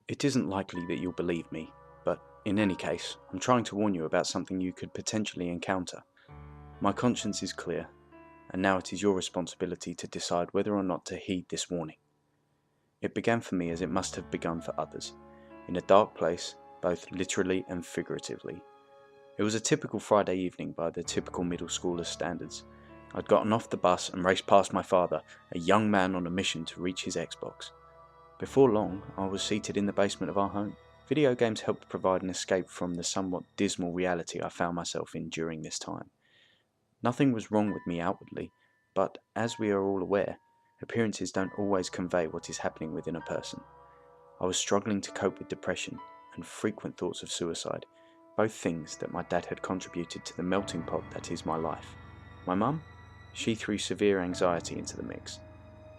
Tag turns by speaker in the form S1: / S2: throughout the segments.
S1: It isn't likely that you'll believe me, but in any case, I'm trying to warn you about something you could potentially encounter. My conscience is clear, and now it is your responsibility to decide whether or not to heed this warning. It began for me as it must have begun for others, in a dark place, both literally and figuratively. It was a typical Friday evening by the typical middle schooler's standards. I'd gotten off the bus and raced past my father, a young man on a mission to reach his Xbox. Before long, I was seated in the basement of our home. Video games helped provide an escape from the somewhat dismal reality I found myself in during this time. Nothing was wrong with me outwardly, but as we are all aware, appearances don't always convey what is happening within a person. I was struggling to cope with depression and frequent thoughts of suicide, both things that my dad had contributed to the melting pot that is my life. My mum? She threw severe anxiety into the mix.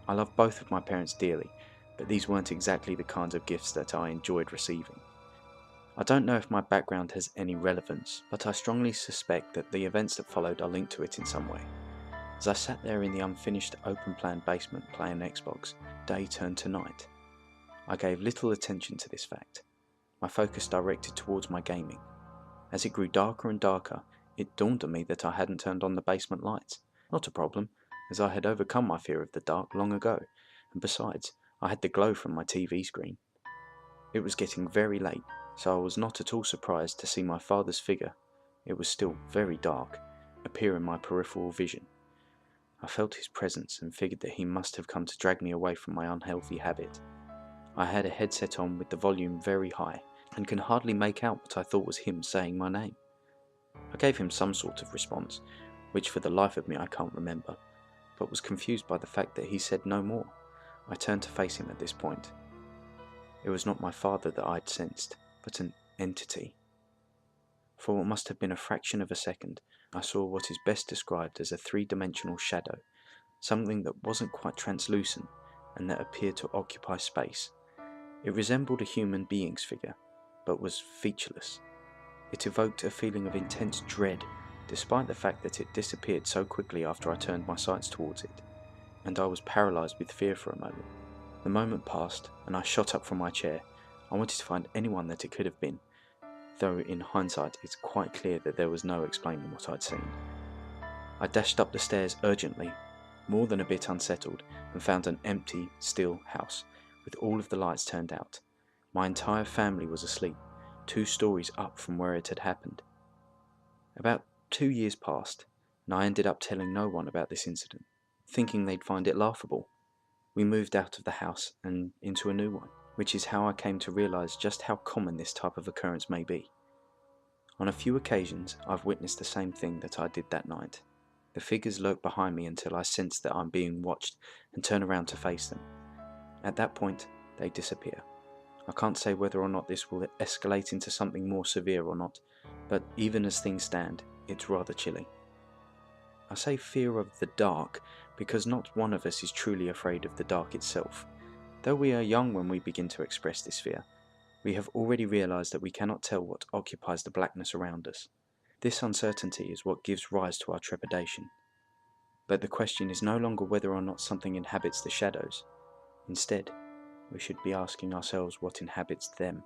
S1: I love both of my parents dearly, but these weren't exactly the kinds of gifts that I enjoyed receiving. I don't know if my background has any relevance, but I strongly suspect that the events that followed are linked to it in some way. As I sat there in the unfinished open-plan basement playing Xbox, day turned to night. I gave little attention to this fact, my focus directed towards my gaming. As it grew darker and darker, it dawned on me that I hadn't turned on the basement lights. Not a problem, as I had overcome my fear of the dark long ago, and besides, I had the glow from my TV screen. It was getting very late, so I was not at all surprised to see my father's figure, it was still very dark, appear in my peripheral vision. I felt his presence and figured that he must have come to drag me away from my unhealthy habit. I had a headset on with the volume very high, and can hardly make out what I thought was him saying my name. I gave him some sort of response, which for the life of me I can't remember, but was confused by the fact that he said no more. I turned to face him at this point. It was not my father that I'd sensed, but an entity. For what must have been a fraction of a second, I saw what is best described as a three-dimensional shadow, something that wasn't quite translucent and that appeared to occupy space. It resembled a human being's figure, but was featureless. It evoked a feeling of intense dread, despite the fact that it disappeared so quickly after I turned my sights towards it, and I was paralysed with fear for a moment. The moment passed, and I shot up from my chair. I wanted to find anyone that it could have been, though in hindsight it's quite clear that there was no explaining what I'd seen. I dashed up the stairs urgently, more than a bit unsettled, and found an empty, still house, with all of the lights turned out. My entire family was asleep, 2 stories up from where it had happened. About 2 years passed, and I ended up telling no one about this incident, thinking they'd find it laughable. We moved out of the house and into a new one, which is how I came to realise just how common this type of occurrence may be. On a few occasions, I've witnessed the same thing that I did that night. The figures lurk behind me until I sense that I'm being watched and turn around to face them. At that point, they disappear. I can't say whether or not this will escalate into something more severe or not, but even as things stand, it's rather chilling. I say fear of the dark because not one of us is truly afraid of the dark itself. Though we are young when we begin to express this fear, we have already realised that we cannot tell what occupies the blackness around us. This uncertainty is what gives rise to our trepidation. But the question is no longer whether or not something inhabits the shadows. Instead, we should be asking ourselves what inhabits them.